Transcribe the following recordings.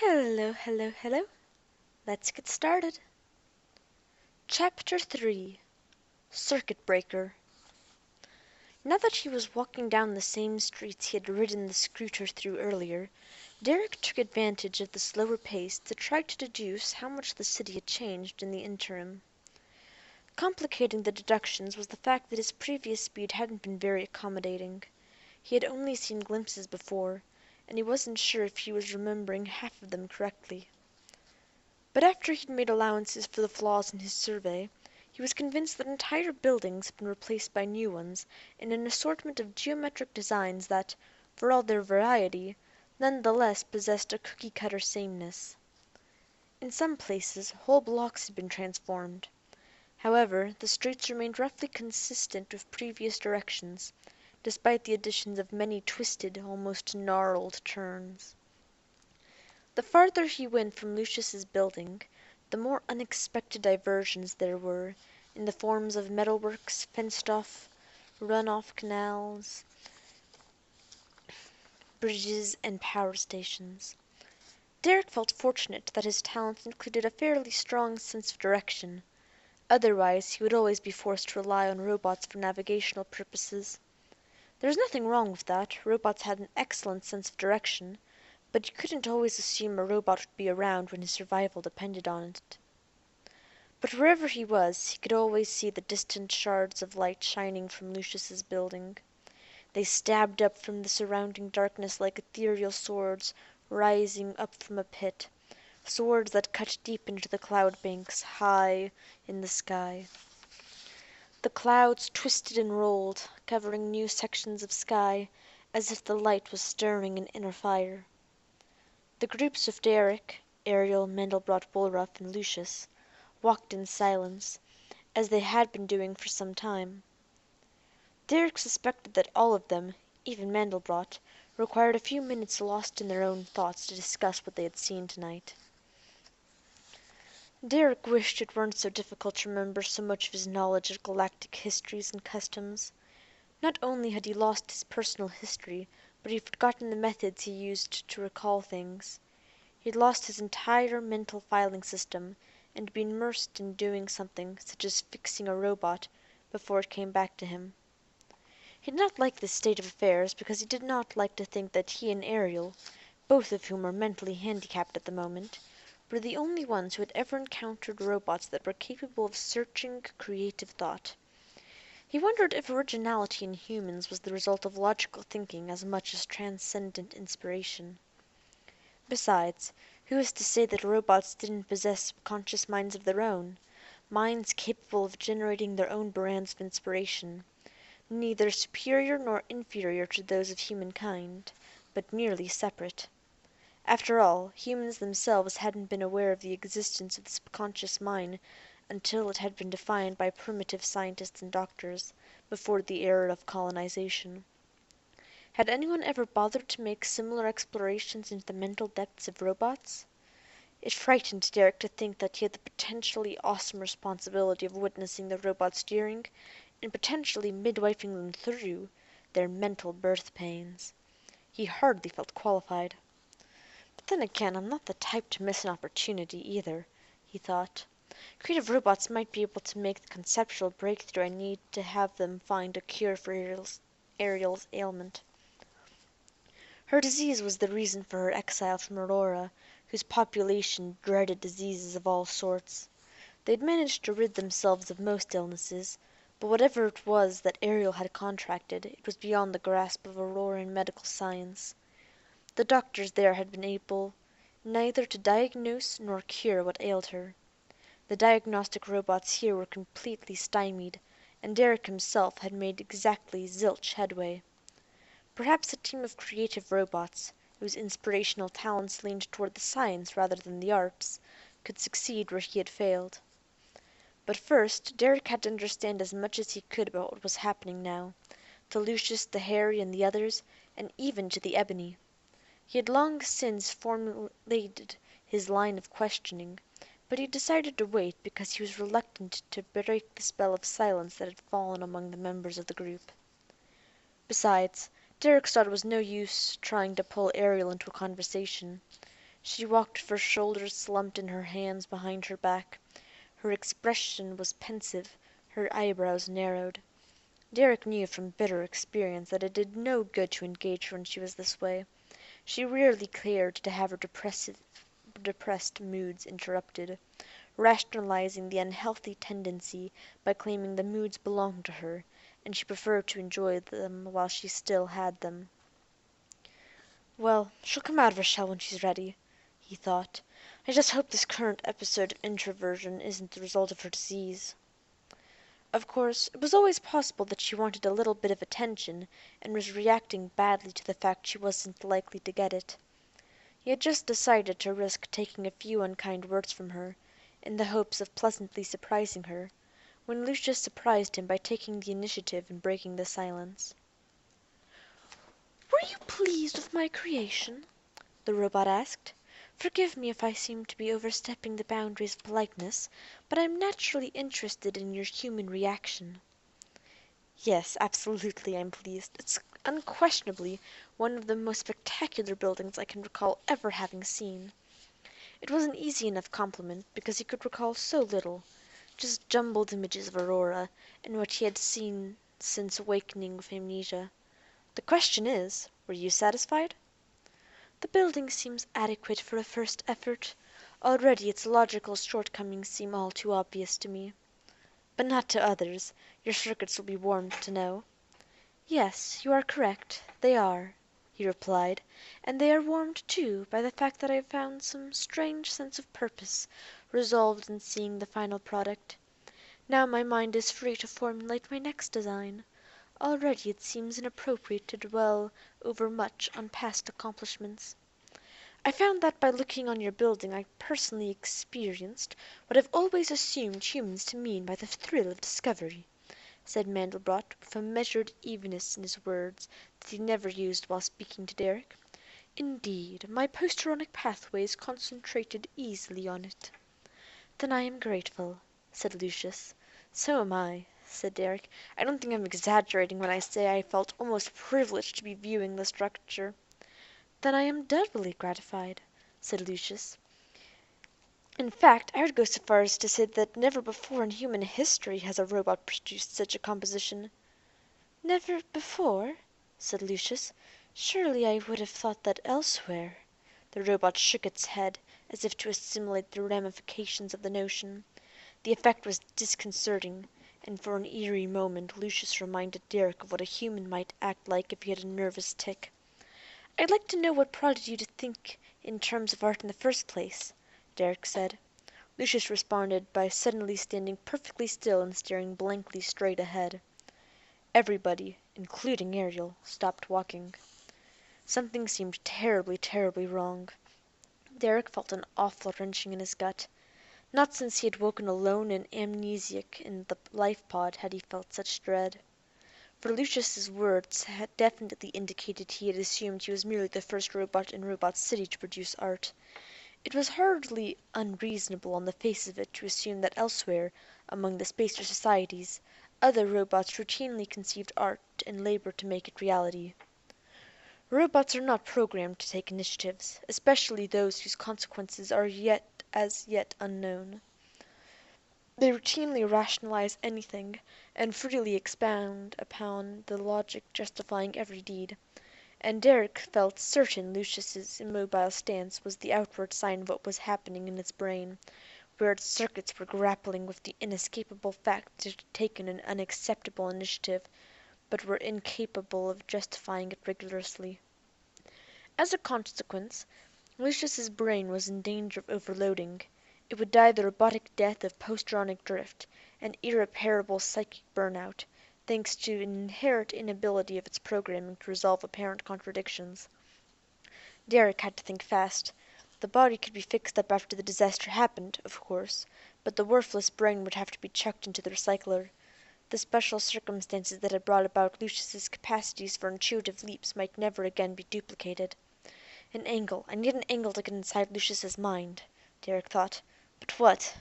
Hello, hello, hello. Let's get started. Chapter 3 Circuit Breaker. Now that he was walking down the same streets he had ridden the scooter through earlier, Derek took advantage of the slower pace to try to deduce how much the city had changed in the interim. Complicating the deductions was the fact that his previous speed hadn't been very accommodating. He had only seen glimpses before, and he wasn't sure if he was remembering half of them correctly. But after he'd made allowances for the flaws in his survey, he was convinced that entire buildings had been replaced by new ones in an assortment of geometric designs that, for all their variety, none the less possessed a cookie-cutter sameness. In some places whole blocks had been transformed. However, the streets remained roughly consistent with previous directions, despite the additions of many twisted, almost gnarled turns. The farther he went from Lucius's building, the more unexpected diversions there were, in the forms of metalworks, fenced-off, run-off canals, bridges, and power stations. Derek felt fortunate that his talents included a fairly strong sense of direction. Otherwise, he would always be forced to rely on robots for navigational purposes. There was nothing wrong with that. Robots had an excellent sense of direction, but you couldn't always assume a robot would be around when his survival depended on it. But wherever he was, he could always see the distant shards of light shining from Lucius's building. They stabbed up from the surrounding darkness like ethereal swords rising up from a pit, swords that cut deep into the cloud banks high in the sky. The clouds twisted and rolled, covering new sections of sky, as if the light was stirring an inner fire. The groups of Derek, Ariel, Mandelbrot, Woolruff, and Lucius walked in silence, as they had been doing for some time. Derek suspected that all of them, even Mandelbrot, required a few minutes lost in their own thoughts to discuss what they had seen tonight. Derek wished it weren't so difficult to remember so much of his knowledge of galactic histories and customs. Not only had he lost his personal history, but he'd forgotten the methods he used to recall things. He'd lost his entire mental filing system, and been immersed in doing something, such as fixing a robot, before it came back to him. He did not like this state of affairs because he did not like to think that he and Ariel, both of whom were mentally handicapped at the moment, were the only ones who had ever encountered robots that were capable of searching, creative thought. He wondered if originality in humans was the result of logical thinking as much as transcendent inspiration. Besides, who was to say that robots didn't possess subconscious minds of their own, minds capable of generating their own brands of inspiration, neither superior nor inferior to those of humankind, but merely separate? After all, humans themselves hadn't been aware of the existence of the subconscious mind until it had been defined by primitive scientists and doctors, before the era of colonization. Had anyone ever bothered to make similar explorations into the mental depths of robots? It frightened Derek to think that he had the potentially awesome responsibility of witnessing the robots during, and potentially midwifing them through, their mental birth pains. He hardly felt qualified. But then again, I'm not the type to miss an opportunity, either, he thought. Creative robots might be able to make the conceptual breakthrough I need to have them find a cure for Ariel's ailment. Her disease was the reason for her exile from Aurora, whose population dreaded diseases of all sorts. They'd managed to rid themselves of most illnesses, but whatever it was that Ariel had contracted, it was beyond the grasp of Auroran medical science. The doctors there had been able neither to diagnose nor cure what ailed her. The diagnostic robots here were completely stymied, and Derek himself had made exactly zilch headway. Perhaps a team of creative robots, whose inspirational talents leaned toward the science rather than the arts, could succeed where he had failed. But first, Derek had to understand as much as he could about what was happening now, to Lucius, the Harry, and the others, and even to the Ebony. He had long since formulated his line of questioning, but he decided to wait because he was reluctant to break the spell of silence that had fallen among the members of the group. Besides, Derek thought it was no use trying to pull Ariel into a conversation. She walked with her shoulders slumped and her hands behind her back. Her expression was pensive, her eyebrows narrowed. Derek knew from bitter experience that it did no good to engage her when she was this way. She rarely cared to have her depressed moods interrupted, rationalizing the unhealthy tendency by claiming the moods belonged to her, and she preferred to enjoy them while she still had them. "Well, she'll come out of her shell when she's ready," he thought. "I just hope this current episode of introversion isn't the result of her disease." Of course, it was always possible that she wanted a little bit of attention and was reacting badly to the fact she wasn't likely to get it. He had just decided to risk taking a few unkind words from her, in the hopes of pleasantly surprising her, when Lucius surprised him by taking the initiative and breaking the silence. "Were you pleased with my creation?" the robot asked. "Forgive me if I seem to be overstepping the boundaries of politeness, but I'm naturally interested in your human reaction." "Yes, absolutely, I'm pleased. It's unquestionably one of the most spectacular buildings I can recall ever having seen." It was an easy enough compliment, because he could recall so little, just jumbled images of Aurora, and what he had seen since awakening with amnesia. "The question is, were you satisfied?" "The building seems adequate for a first effort. Already its logical shortcomings seem all too obvious to me." "But not to others. Your circuits will be warmed to know." "Yes, you are correct, they are," he replied, "and they are warmed, too, by the fact that I have found some strange sense of purpose resolved in seeing the final product. Now my mind is free to formulate my next design. Already it seems inappropriate to dwell overmuch on past accomplishments. I found that by looking on your building I personally experienced what I've always assumed humans to mean by the thrill of discovery," said Mandelbrot, with a measured evenness in his words that he never used while speaking to Derek. "Indeed, my posteronic pathways concentrated easily on it." "Then I am grateful," said Lucius. "So am I," said Derek. "I don't think I'm exaggerating when I say I felt almost privileged to be viewing the structure." "Then I am doubly gratified," said Lucius. "In fact, I would go so far as to say that never before in human history has a robot produced such a composition." "Never before?" said Lucius. "Surely I would have thought that elsewhere." The robot shook its head, as if to assimilate the ramifications of the notion. The effect was disconcerting, and for an eerie moment Lucius reminded Derek of what a human might act like if he had a nervous tic. "I'd like to know what prodded you to think in terms of art in the first place," Derek said. Lucius responded by suddenly standing perfectly still and staring blankly straight ahead. Everybody, including Ariel, stopped walking. Something seemed terribly, terribly wrong. Derek felt an awful wrenching in his gut. Not since he had woken alone and amnesiac in the life pod had he felt such dread. For Lucius's words had definitely indicated he had assumed he was merely the first robot in Robot City to produce art. It was hardly unreasonable on the face of it to assume that elsewhere, among the spacer societies, other robots routinely conceived art and labored to make it reality. Robots are not programmed to take initiatives, especially those whose consequences are as yet unknown. They routinely rationalize anything, and freely expound upon the logic justifying every deed, and Derek felt certain Lucius's immobile stance was the outward sign of what was happening in its brain, where its circuits were grappling with the inescapable fact that it had taken an unacceptable initiative, but were incapable of justifying it rigorously. As a consequence, Lucius's brain was in danger of overloading. It would die the robotic death of posteronic drift, an irreparable psychic burnout, thanks to an inherent inability of its programming to resolve apparent contradictions. Derek had to think fast. The body could be fixed up after the disaster happened, of course, but the worthless brain would have to be chucked into the recycler. The special circumstances that had brought about Lucius's capacities for intuitive leaps might never again be duplicated. An angle. I need an angle to get inside Lucius's mind, Derek thought. But what?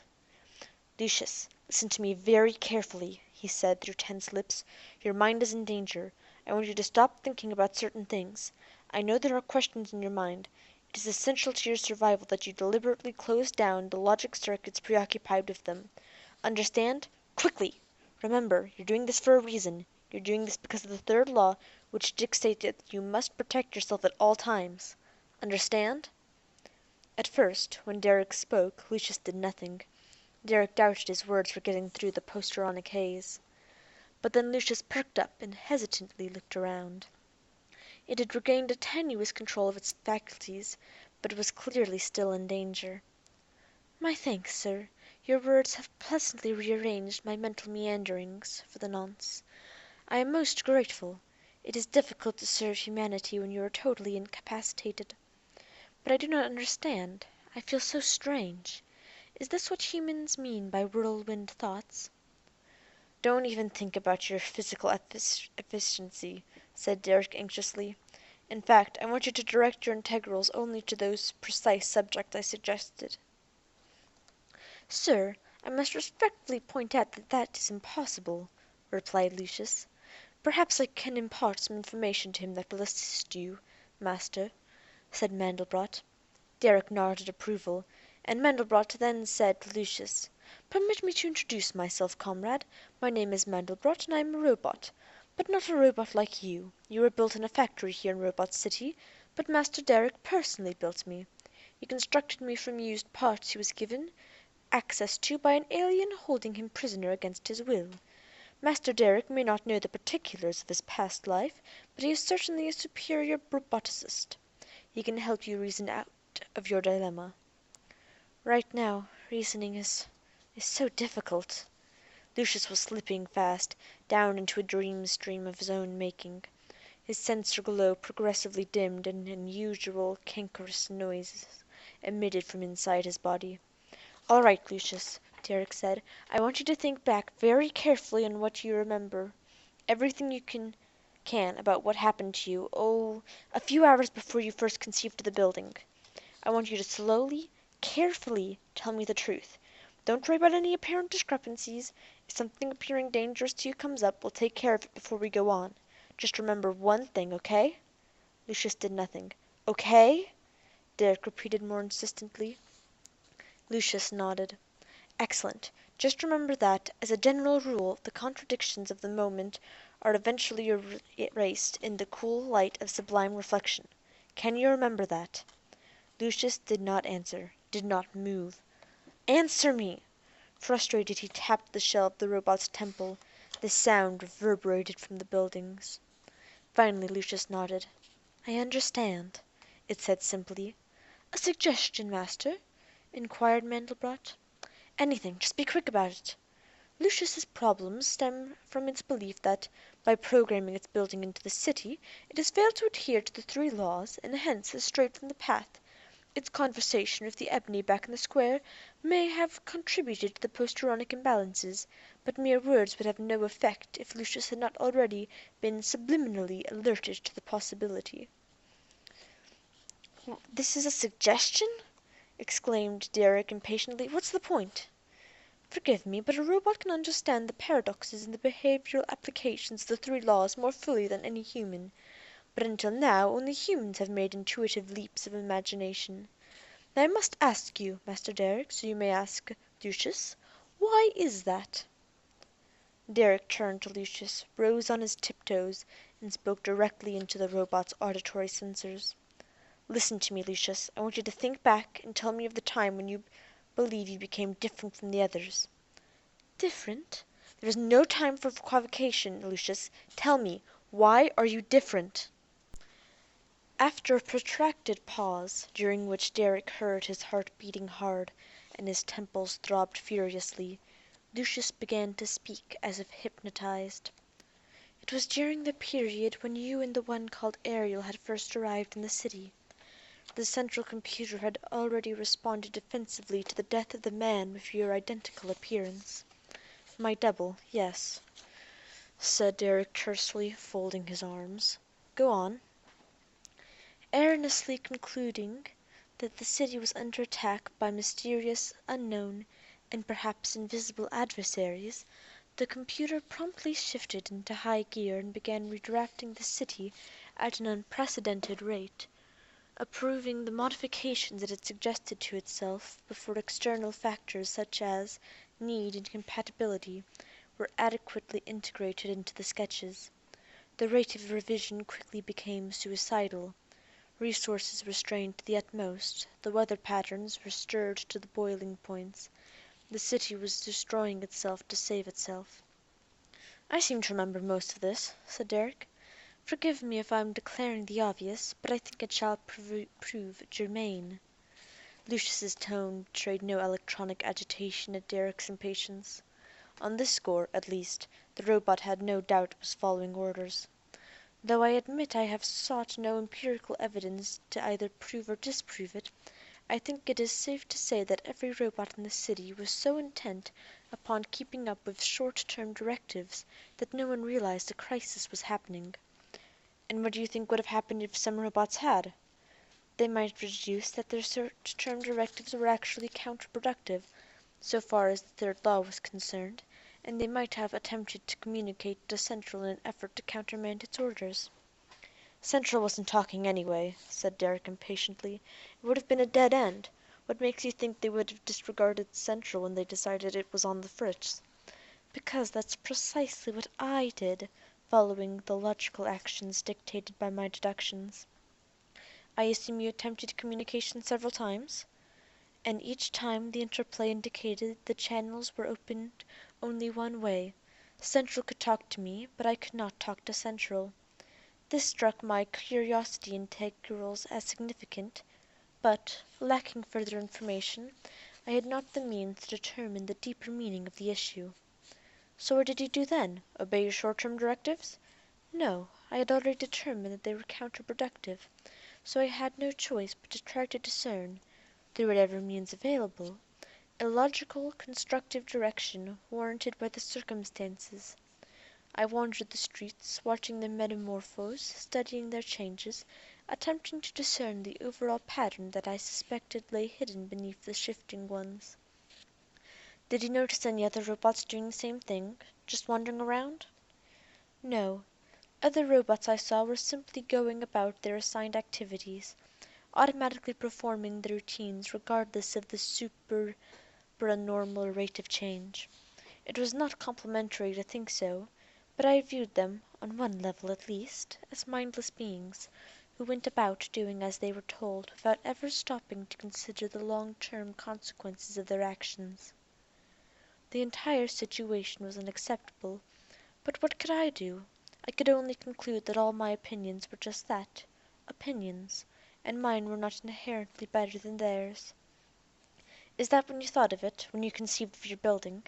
"Lucius, listen to me very carefully," he said through tense lips. "Your mind is in danger. I want you to stop thinking about certain things. I know there are questions in your mind. It is essential to your survival that you deliberately close down the logic circuits preoccupied with them. Understand? Quickly! Remember, you're doing this for a reason. You're doing this because of the third law, which dictates that you must protect yourself at all times. Understand?" At first, when Derek spoke, Lucius did nothing. Derek doubted his words were getting through the posteronic haze. But then Lucius perked up and hesitantly looked around. It had regained a tenuous control of its faculties, but it was clearly still in danger. "My thanks, sir. Your words have pleasantly rearranged my mental meanderings, for the nonce. I am most grateful. It is difficult to serve humanity when you are totally incapacitated. But I do not understand. I feel so strange. Is this what humans mean by whirlwind thoughts?" "Don't even think about your physical efficiency," said Derek anxiously. "In fact, I want you to direct your integrals only to those precise subjects I suggested." "Sir, I must respectfully point out that that is impossible," replied Lucius. "Perhaps I can impart some information to him that will assist you, master," said Mandelbrot. Derek nodded approval, and Mandelbrot then said to Lucius, "Permit me to introduce myself, comrade. My name is Mandelbrot, and I am a robot. But not a robot like you. You were built in a factory here in Robot City, but Master Derek personally built me. He constructed me from used parts he was given access to by an alien holding him prisoner against his will. Master Derek may not know the particulars of his past life, but he is certainly a superior roboticist. He can help you reason out of your dilemma." "Right now, reasoning is so difficult." Lucius was slipping fast down into a dream stream of his own making. His sensor glow progressively dimmed and unusual cankerous noises emitted from inside his body. "All right, Lucius," Derek said. "I want you to think back very carefully on what you remember. Everything you can about what happened to you, a few hours before you first conceived of the building. I want you to slowly, carefully tell me the truth. Don't worry about any apparent discrepancies. If something appearing dangerous to you comes up, we'll take care of it before we go on. Just remember one thing, okay?" Lucius did nothing. "Okay?" Derek repeated more insistently. Lucius nodded. "Excellent. Just remember that, as a general rule, the contradictions of the moment are eventually erased in the cool light of sublime reflection. Can you remember that?" Lucius did not answer, did not move. "Answer me!" Frustrated, he tapped the shell of the robot's temple. The sound reverberated from the buildings. Finally Lucius nodded. "I understand," it said simply. "A suggestion, master?" inquired Mandelbrot. "Anything. Just be quick about it." "Lucius's problems stem from its belief that, by programming its building into the city, it has failed to adhere to the three laws, and hence has strayed from the path. Its conversation with the ebony back in the square may have contributed to the posteronic imbalances, but mere words would have no effect if Lucius had not already been subliminally alerted to the possibility." "This is a suggestion?" exclaimed Derek impatiently. "What's the point?" "Forgive me, but a robot can understand the paradoxes and the behavioral applications of the three laws more fully than any human. But until now only humans have made intuitive leaps of imagination. Now I must ask you, Master Derek, so you may ask Lucius, why is that?" Derek turned to Lucius, rose on his tiptoes, and spoke directly into the robot's auditory sensors. "Listen to me, Lucius. I want you to think back and tell me of the time when you believe you became different from the others." "Different?" "There is no time for equivocation, Lucius. Tell me, why are you different?" After a protracted pause, during which Derek heard his heart beating hard and his temples throbbed furiously, Lucius began to speak as if hypnotized. "It was during the period when you and the one called Ariel had first arrived in the city. The central computer had already responded defensively to the death of the man with your identical appearance." "My double, yes," said Derek tersely, folding his arms. "Go on." "Erroneously concluding that the city was under attack by mysterious, unknown, and perhaps invisible adversaries, the computer promptly shifted into high gear and began redrafting the city at an unprecedented rate. approving the modifications it had suggested to itself before external factors such as need and compatibility were adequately integrated into the sketches. The rate of revision quickly became suicidal. Resources were strained to the utmost, the weather patterns were stirred to the boiling points. The city was destroying itself to save itself. "I seem to remember most of this," said Derrick. "Forgive me if I am declaring the obvious, but I think it shall prove germane." Lucius's tone betrayed no electronic agitation at Derrick's impatience. On this score, at least, the robot had no doubt was following orders. Though I admit I have sought no empirical evidence to either prove or disprove it, I think it is safe to say that every robot in the city was so intent upon keeping up with short-term directives that no one realized a crisis was happening. And what do you think would have happened if some robots had? They might deduce that their short-term directives were actually counterproductive, so far as the third law was concerned, and they might have attempted to communicate to Central in an effort to countermand its orders. "Central wasn't talking anyway," said Derrick impatiently. "It would have been a dead end. What makes you think they would have disregarded Central when they decided it was on the fritz?" "Because that's precisely what I did, following the logical actions dictated by my deductions." "I assume you attempted communication several times?" "And each time the interplay indicated the channels were opened only one way. Central could talk to me, but I could not talk to Central. This struck my curiosity integrals as significant, but, lacking further information, I had not the means to determine the deeper meaning of the issue." "So what did you do then? Obey your short-term directives?" "No, I had already determined that they were counterproductive, so I had no choice but to try to discern, through whatever means available, a logical, constructive direction warranted by the circumstances. I wandered the streets, watching their metamorphose, studying their changes, attempting to discern the overall pattern that I suspected lay hidden beneath the shifting ones." "Did you notice any other robots doing the same thing, just wandering around?" "No. Other robots I saw were simply going about their assigned activities, automatically performing the routines regardless of the supranormal rate of change. It was not complimentary to think so, but I viewed them, on one level at least, as mindless beings, who went about doing as they were told without ever stopping to consider the long-term consequences of their actions. The entire situation was unacceptable, but what could I do? I could only conclude that all my opinions were just that, opinions, and mine were not inherently better than theirs." "Is that when you thought of it, when you conceived of your building?"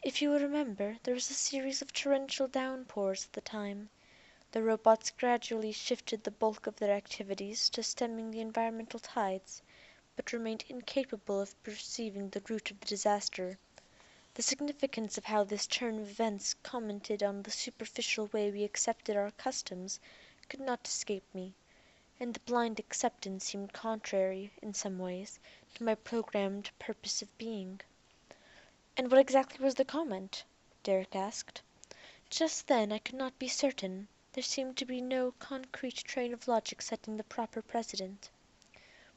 "If you will remember, there was a series of torrential downpours at the time. The robots gradually shifted the bulk of their activities to stemming the environmental tides, but remained incapable of perceiving the root of the disaster. The significance of how this turn of events commented on the superficial way we accepted our customs could not escape me, and the blind acceptance seemed contrary, in some ways, to my programmed purpose of being." "And what exactly was the comment?" Derrick asked. "Just then I could not be certain. There seemed to be no concrete train of logic setting the proper precedent."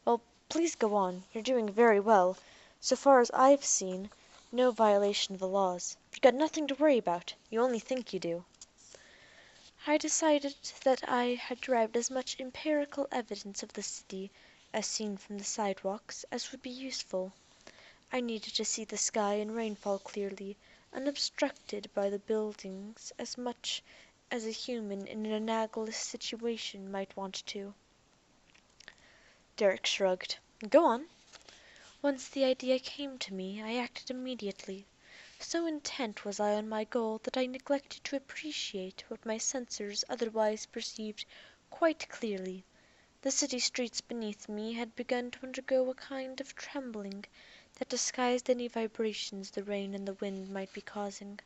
"Well, please go on. You're doing very well. So far as I've seen, no violation of the laws. You've got nothing to worry about. You only think you do." "I decided that I had derived as much empirical evidence of the city, as seen from the sidewalks, as would be useful. I needed to see the sky and rainfall clearly, unobstructed by the buildings, as much as a human in an analogous situation might want to." Derrick shrugged. "Go on." "Once the idea came to me, I acted immediately. So intent was I on my goal that I neglected to appreciate what my senses otherwise perceived quite clearly. The city streets beneath me had begun to undergo a kind of trembling that disguised any vibrations the rain and the wind might be causing.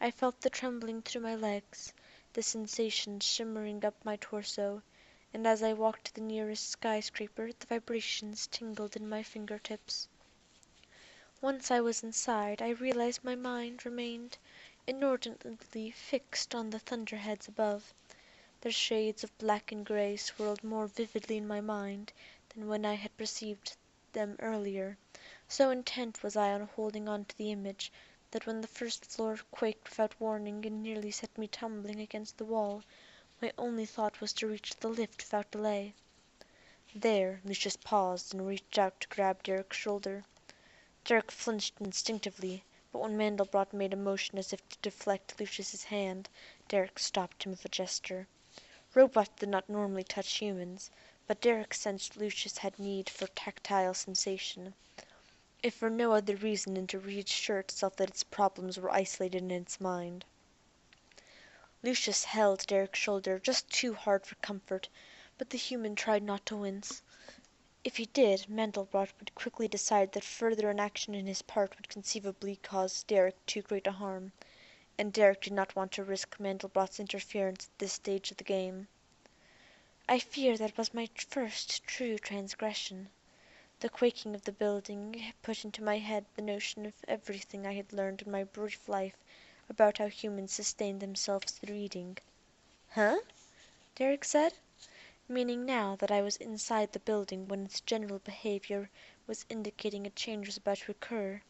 I felt the trembling through my legs, the sensation shimmering up my torso, and as I walked to the nearest skyscraper the vibrations tingled in my finger tips. Once I was inside I realized my mind remained inordinately fixed on the thunderheads above. Their shades of black and grey swirled more vividly in my mind than when I had perceived them earlier. So intent was I on holding on to the image, that when the first floor quaked without warning and nearly set me tumbling against the wall, my only thought was to reach the lift without delay. There Lucius paused and reached out to grab Derek's shoulder. Derek flinched instinctively, but when Mandelbrot made a motion as if to deflect Lucius's hand, Derek stopped him with a gesture. Robots did not normally touch humans, but Derek sensed Lucius had need for tactile sensation, if for no other reason than to reassure itself that its problems were isolated in its mind. Lucius held Derek's shoulder just too hard for comfort, but the human tried not to wince. If he did, Mandelbrot would quickly decide that further inaction on his part would conceivably cause Derek too great a harm, and Derek did not want to risk Mandelbrot's interference at this stage of the game. I fear that was my first true transgression. The quaking of the building put into my head the notion of everything I had learned in my brief life about how humans sustain themselves through eating. "Huh?" Derek said, meaning now that I was inside the building when its general behavior was indicating a change was about to occur.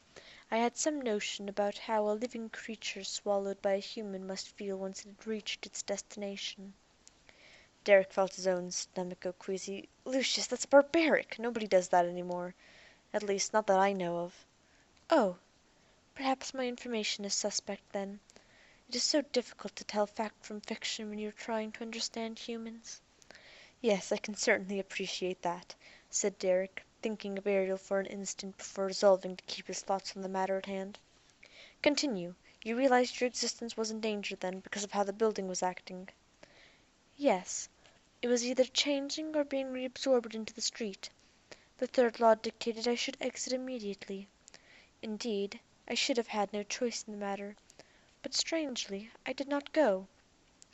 I had some notion about how a living creature swallowed by a human must feel once it had reached its destination. Derek felt his own stomach go queasy. "Lucius, that's barbaric. Nobody does that any more. At least, not that I know of." "Oh, perhaps my information is suspect, then. It is so difficult to tell fact from fiction when you are trying to understand humans." "Yes, I can certainly appreciate that," said Derek, thinking of Ariel for an instant before resolving to keep his thoughts on the matter at hand. "Continue. You realized your existence was in danger, then, because of how the building was acting?" "Yes. It was either changing or being reabsorbed into the street. The third law dictated I should exit immediately. Indeed, I should have had no choice in the matter. But strangely, I did not go.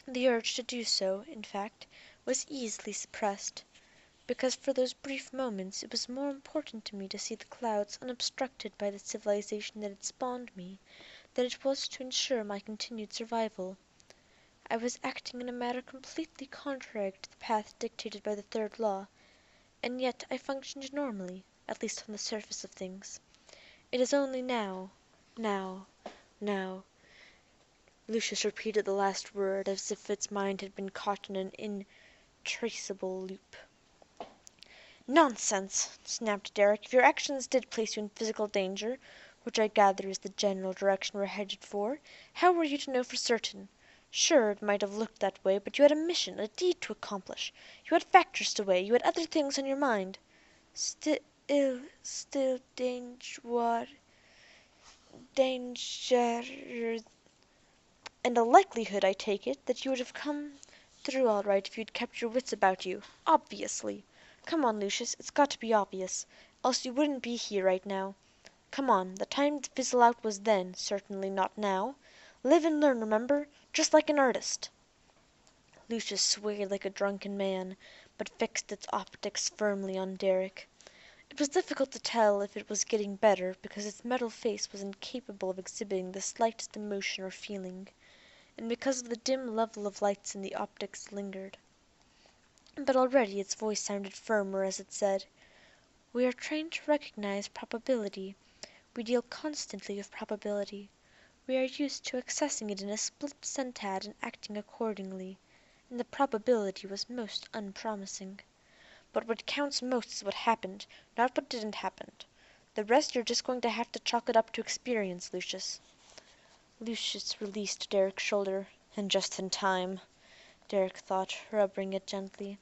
The urge to do so, in fact, was easily suppressed, because for those brief moments it was more important to me to see the clouds unobstructed by the civilization that had spawned me than it was to ensure my continued survival. I was acting in a manner completely contrary to the path dictated by the third law, and yet I functioned normally, at least on the surface of things. It is only now, Lucius repeated the last word as if its mind had been caught in an intraceable loop. "Nonsense!" snapped Derek. "If your actions did place you in physical danger, which I gather is the general direction we're headed for, how were you to know for certain? Sure, it might have looked that way, but you had a mission, a deed to accomplish. You had factors to weigh. You had other things on your mind." Still danger, and a likelihood, I take it, that you would have come through all right if you'd kept your wits about you. Obviously. Come on, Lucius, it's got to be obvious, else you wouldn't be here right now. Come on, the time to fizzle out was then, certainly not now. Live and learn, remember, just like an artist." Lucius swayed like a drunken man, but fixed its optics firmly on Derek. It was difficult to tell if it was getting better, because its metal face was incapable of exhibiting the slightest emotion or feeling, and because the dim level of lights in the optics lingered. But already its voice sounded firmer as it said, "We are trained to recognize probability. We deal constantly with probability. We are used to accessing it in a split centad and acting accordingly, and the probability was most unpromising. But what counts most is what happened, not what didn't happen. The rest you're just going to have to chalk it up to experience, Lucius." Lucius released Derek's shoulder, and just in time, Derek thought, rubbing it gently.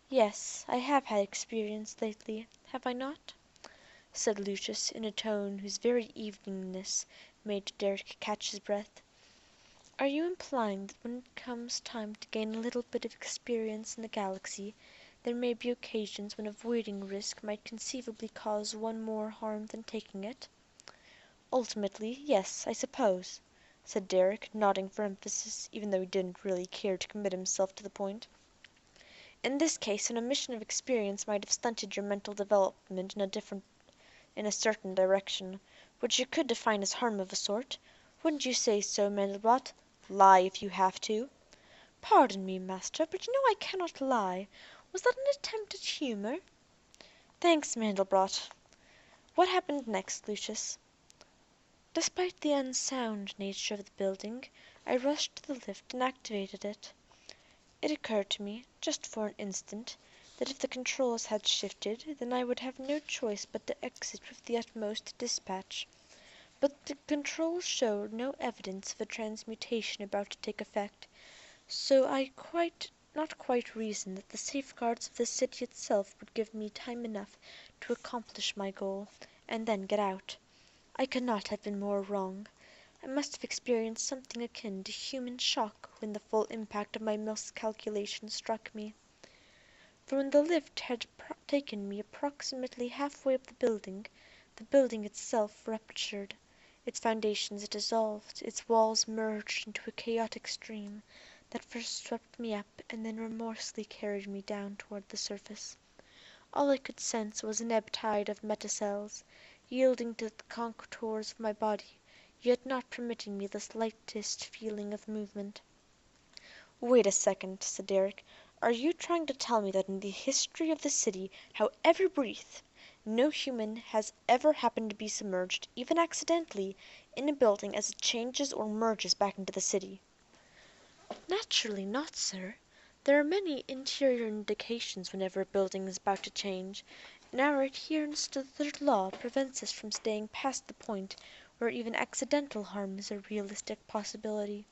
"Yes, I have had experience lately, have I not?" said Lucius in a tone whose very eveningness made Derek catch his breath. "Are you implying that when it comes time to gain a little bit of experience in the galaxy, there may be occasions when avoiding risk might conceivably cause one more harm than taking it?" "Ultimately, yes, I suppose," said Derek, nodding for emphasis, even though he didn't really care to commit himself to the point. "In this case an omission of experience might have stunted your mental development in a certain direction, which you could define as harm of a sort. Wouldn't you say so, Mandelbrot? Lie if you have to." "Pardon me, master, but you know I cannot lie. Was that an attempt at humour?" "Thanks, Mandelbrot. What happened next, Lucius?" "Despite the unsound nature of the building, I rushed to the lift and activated it. It occurred to me, just for an instant, that if the controls had shifted, then I would have no choice but to exit with the utmost dispatch. But the controls showed no evidence of a transmutation about to take effect, so I not quite reasoned that the safeguards of the city itself would give me time enough to accomplish my goal, and then get out. I could not have been more wrong. I must have experienced something akin to human shock when the full impact of my miscalculation struck me. For when the lift had taken me approximately halfway up the building itself ruptured, its foundations dissolved, its walls merged into a chaotic stream that first swept me up and then remorselessly carried me down toward the surface. All I could sense was an ebb tide of metacells, yielding to the contours of my body, yet not permitting me the slightest feeling of movement. "Wait a second," said Derrick. "Are you trying to tell me that in the history of the city, however brief, no human has ever happened to be submerged, even accidentally, in a building as it changes or merges back into the city?" "Naturally not, sir. There are many interior indications whenever a building is about to change, and our adherence to the third law prevents us from staying past the point where even accidental harm is a realistic possibility.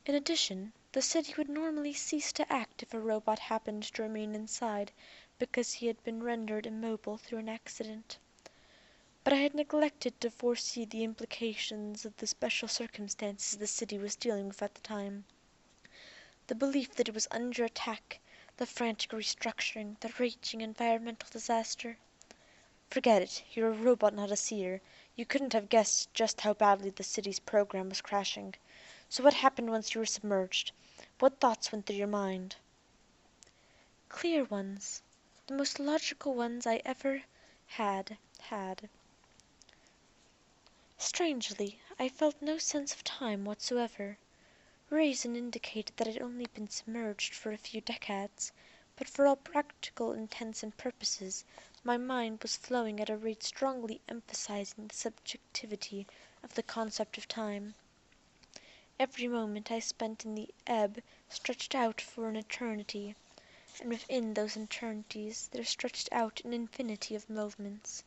In addition, the city would normally cease to act if a robot happened to remain inside because he had been rendered immobile through an accident. But I had neglected to foresee the implications of the special circumstances the city was dealing with at the time. The belief that it was under attack, the frantic restructuring, the raging environmental disaster. Forget it. You're a robot, not a seer. You couldn't have guessed just how badly the city's program was crashing. So what happened once you were submerged? What thoughts went through your mind?" "Clear ones. The most logical ones I ever had. Strangely, I felt no sense of time whatsoever. Reason indicated that I had only been submerged for a few decades, but for all practical intents and purposes my mind was flowing at a rate strongly emphasizing the subjectivity of the concept of time. Every moment I spent in the ebb stretched out for an eternity, and within those eternities there stretched out an infinity of moments.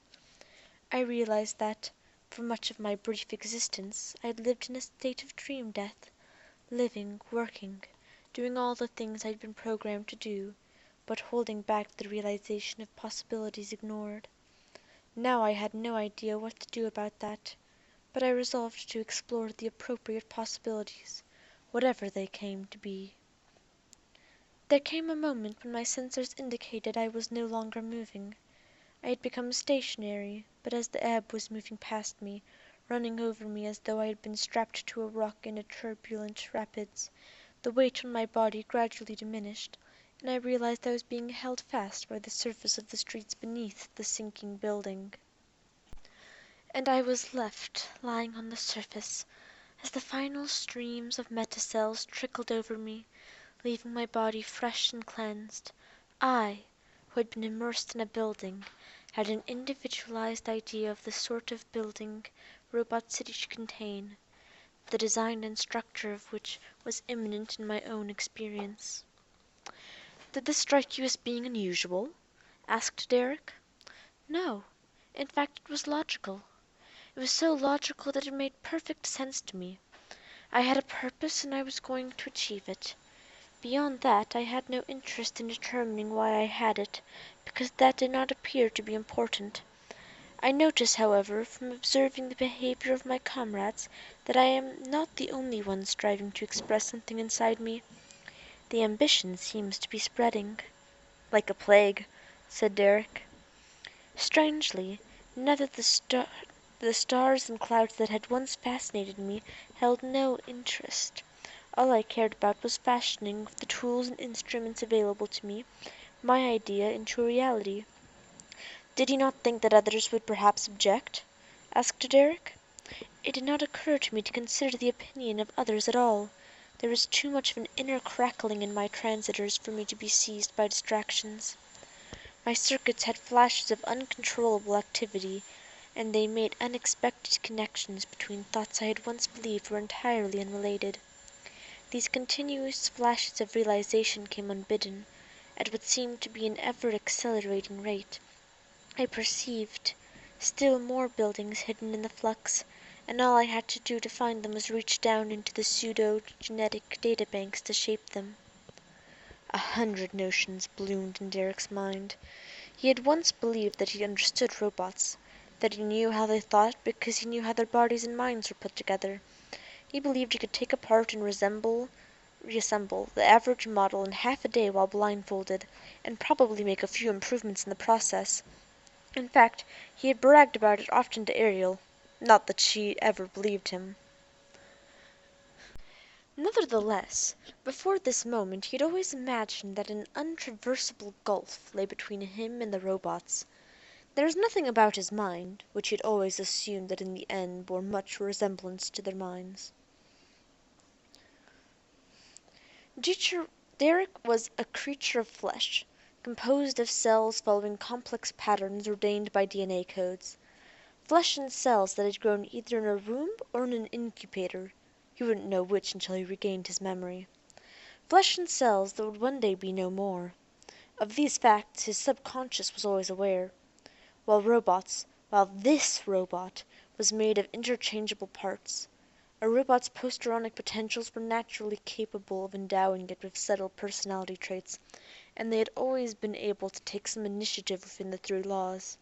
I realized that, for much of my brief existence, I had lived in a state of dream death, living, working, doing all the things I had been programmed to do, but holding back the realization of possibilities ignored. Now I had no idea what to do about that, but I resolved to explore the appropriate possibilities, whatever they came to be. There came a moment when my sensors indicated I was no longer moving. I had become stationary, but as the ebb was moving past me, running over me as though I had been strapped to a rock in a turbulent rapids, the weight on my body gradually diminished, and I realized I was being held fast by the surface of the streets beneath the sinking building. And I was left lying on the surface as the final streams of metacells trickled over me, leaving my body fresh and cleansed. I, who had been immersed in a building, had an individualized idea of the sort of building Robot City should contain, the design and structure of which was immanent in my own experience. "Did this strike you as being unusual?" asked Derrick. "No. In fact, it was logical. It was so logical that it made perfect sense to me. I had a purpose and I was going to achieve it. Beyond that I had no interest in determining why I had it, because that did not appear to be important. I notice, however, from observing the behavior of my comrades, that I am not the only one striving to express something inside me. The ambition seems to be spreading." "Like a plague," said Derrick. Strangely, now that the stars and clouds that had once fascinated me held no interest. All I cared about was fashioning with the tools and instruments available to me my idea into a reality. "Did you not think that others would perhaps object?" asked Derrick. "It did not occur to me to consider the opinion of others at all. There was too much of an inner crackling in my transitors for me to be seized by distractions. My circuits had flashes of uncontrollable activity, and they made unexpected connections between thoughts I had once believed were entirely unrelated. These continuous flashes of realization came unbidden, at what seemed to be an ever-accelerating rate. I perceived still more buildings hidden in the flux, and all I had to do to find them was reach down into the pseudo-genetic databanks to shape them. 100 notions bloomed in Derek's mind. He had once believed that he understood robots, that he knew how they thought because he knew how their bodies and minds were put together. He believed he could take apart and reassemble the average model in half a day while blindfolded, and probably make a few improvements in the process. In fact, he had bragged about it often to Ariel. Not that she ever believed him. Nevertheless, before this moment he had always imagined that an untraversable gulf lay between him and the robots. There was nothing about his mind, which he had always assumed that in the end bore much resemblance to their minds. Derek was a creature of flesh, composed of cells following complex patterns ordained by DNA codes. Flesh and cells that had grown either in a room or in an incubator. He wouldn't know which until he regained his memory. Flesh and cells that would one day be no more. Of these facts his subconscious was always aware. While this robot was made of interchangeable parts. A robot's post-neuronic potentials were naturally capable of endowing it with settled personality traits, and they had always been able to take some initiative within the three laws.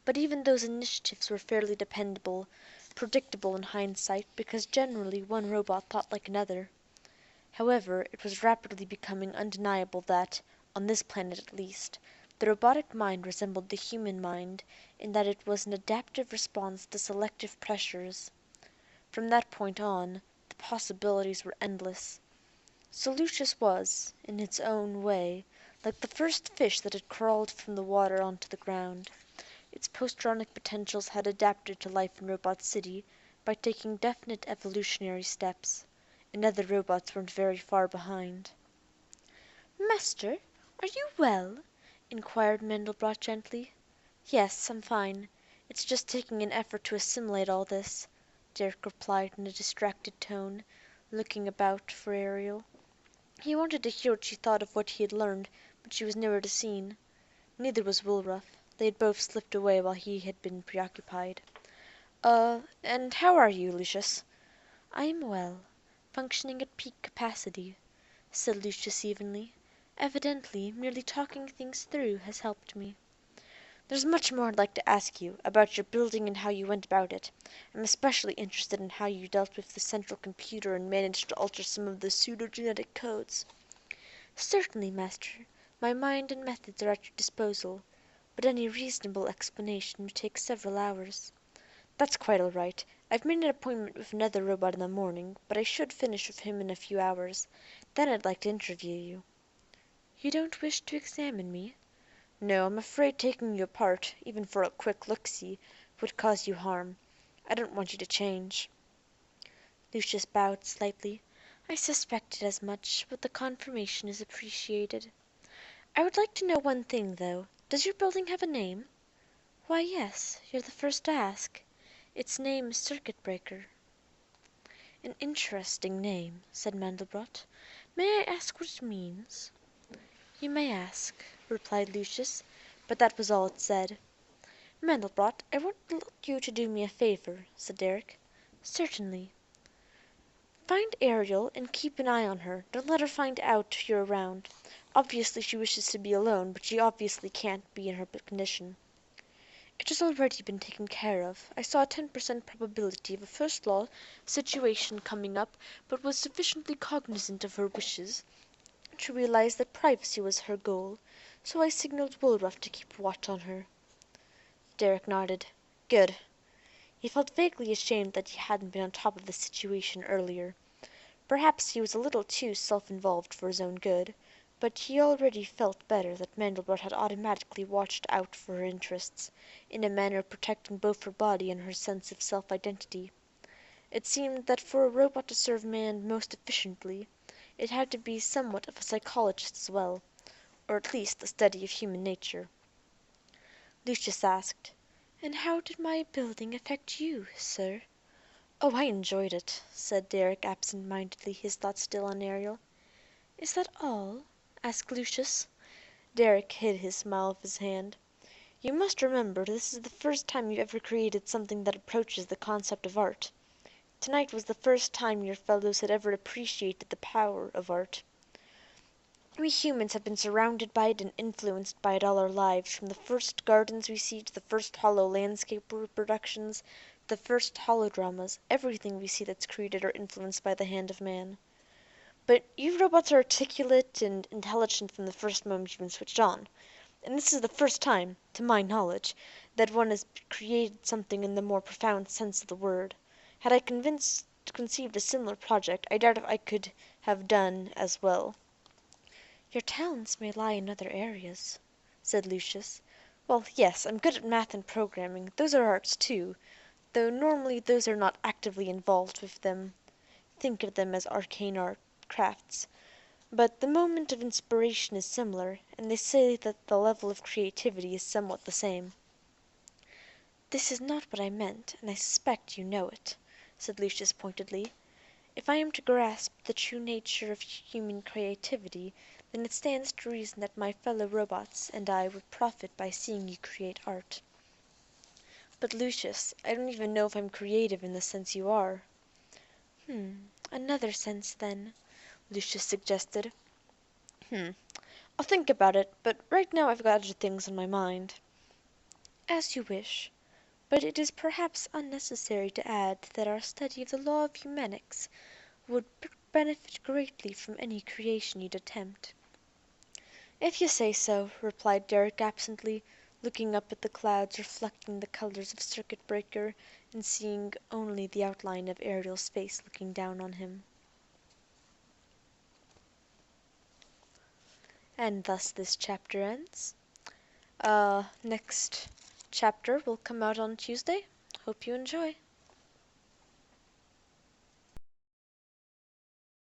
But even those initiatives were fairly predictable in hindsight, because generally one robot thought like another. However, it was rapidly becoming undeniable that, on this planet at least, the robotic mind resembled the human mind in that it was an adaptive response to selective pressures. From that point on, the possibilities were endless. So Lucius was, in its own way, like the first fish that had crawled from the water onto the ground. Its post-neuronic potentials had adapted to life in Robot City by taking definite evolutionary steps, and other robots weren't very far behind. "Master, are you well?" inquired Mandelbrot gently. "Yes, I'm fine. It's just taking an effort to assimilate all this," Derek replied in a distracted tone, looking about for Ariel. He wanted to hear what she thought of what he had learned, but she was nowhere to be seen. Neither was Woolruff. They had both slipped away while he had been preoccupied. And how are you, Lucius?" "I am well, functioning at peak capacity," said Lucius evenly. "Evidently, merely talking things through has helped me." "There's much more I'd like to ask you, about your building and how you went about it. I'm especially interested in how you dealt with the central computer and managed to alter some of the pseudo-genetic codes." "Certainly, master. My mind and methods are at your disposal, but any reasonable explanation would take several hours." "That's quite all right. I've made an appointment with another robot in the morning, but I should finish with him in a few hours. Then I'd like to interview you." "You don't wish to examine me?" "No, I'm afraid taking you apart, even for a quick look-see, would cause you harm. I don't want you to change." Lucius bowed slightly. "I suspected as much, but the confirmation is appreciated. I would like to know one thing, though. Does your building have a name?" "Why, yes. You're the first to ask. Its name is Circuit Breaker." "An interesting name," said Mandelbrot. "May I ask what it means?" "You may ask," replied Lucius, but that was all it said. "Mandelbrot, I want you to do me a favor," said Derek. "Certainly." "Find Ariel and keep an eye on her. Don't let her find out you're around. Obviously she wishes to be alone, but she obviously can't be in her condition." "It has already been taken care of. I saw a 10% probability of a first law situation coming up, but was sufficiently cognizant of her wishes to realize that privacy was her goal, so I signaled Woolruff to keep watch on her." Derek nodded. "Good." He felt vaguely ashamed that he hadn't been on top of the situation earlier. Perhaps he was a little too self-involved for his own good, but he already felt better that Mandelbrot had automatically watched out for her interests, in a manner protecting both her body and her sense of self-identity. It seemed that for a robot to serve man most efficiently, it had to be somewhat of a psychologist as well, or at least a study of human nature. Lucius asked, "And how did my building affect you, sir?" "Oh, I enjoyed it," said Derek absent-mindedly, his thoughts still on Ariel. "Is that all?" asked Lucius. Derek hid his smile with his hand. "You must remember this is the first time you've ever created something that approaches the concept of art. Tonight was the first time your fellows had ever appreciated the power of art. We humans have been surrounded by it and influenced by it all our lives, from the first gardens we see to the first hollow landscape reproductions, to the first holodramas. Everything we see that's created or influenced by the hand of man. But you robots are articulate and intelligent from the first moment you've been switched on. And this is the first time, to my knowledge, that one has created something in the more profound sense of the word. Had I conceived a similar project, I doubt if I could have done as well." "Your talents may lie in other areas," said Lucius. "Well, yes, I'm good at math and programming. Those are arts, too, though normally those are not actively involved with them. Think of them as arcane art crafts. But the moment of inspiration is similar, and they say that the level of creativity is somewhat the same." "This is not what I meant, and I suspect you know it," said Lucius pointedly. "If I am to grasp the true nature of human creativity, then it stands to reason that my fellow robots and I would profit by seeing you create art." "But, Lucius, I don't even know if I'm creative in the sense you are." "Another sense, then," Lucius suggested. I'll think about it, but right now I've got other things on my mind." "As you wish. But it is perhaps unnecessary to add that our study of the law of eumenics would benefit greatly from any creation you'd attempt." "If you say so," replied Derek absently, looking up at the clouds reflecting the colors of circuit breaker, and seeing only the outline of Ariel's face looking down on him. And thus this chapter ends. Next chapter will come out on Tuesday. Hope you enjoy.